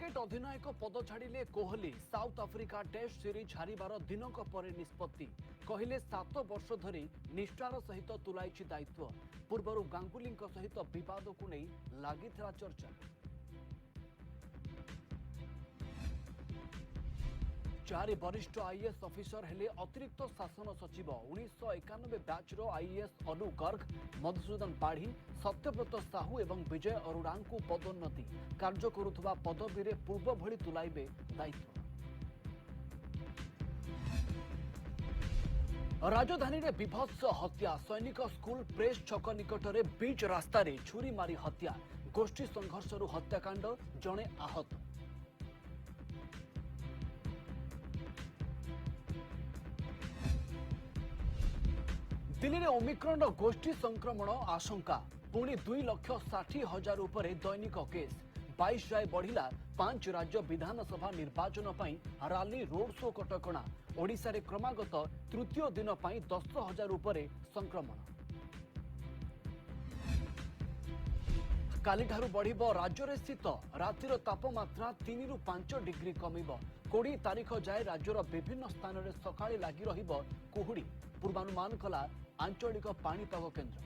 Cricket अधिनायक पद छाड़िले Kohli South Africa test series हारिबार दिनक पर निष्पत्ति कहले 7 वर्ष धरी निष्ठार सहित तुलाई दायित्व पूर्वर गांगुली सहित विवाद को नहीं लगी चर्चा। चारि वरिष्ठ आईएएस अफिसर हेले अतिरिक्त शासन सचिव 1991 बैचर आईएएस अनु गर्ग मधुसूदन पाढ़ी सत्यव्रत साहू एवं विजय अरोड़ा को पदोन्नति कार्य करुवा पदवी में पूर्व भली तुलाइबे दायित्व। राजधानी में विभत्स हत्या सैनिक स्कूल प्रेस छक निकट में बीच रास्ता छुरी मारी हत्या गोष्ठी संघर्ष हत्याकांड जड़े आहत। दिल्ली में ओमिक्रॉन गोष्ठी संक्रमण आशंका पुणी 2,60,000 उपरे दैनिक केस 22 जाए बढ़िला 5 राज्य विधानसभा निर्वाचन पर राली रोड शो कटकणा ओडिशा रे क्रमागत तृतीय दिन पर 10,000 उपरे संक्रमण। कालीठारु बढ़िबो राज्य में शीत रातिर तापमात्रा 3 ରୁ 5 डिग्री कमिबो 20 तारीख जाए राज्यर विभिन्न स्थान में सकाळे लागि रहिबो कुहुड़ी पूर्वानुमान कला आंचलिक पाणीपाग केन्द्र।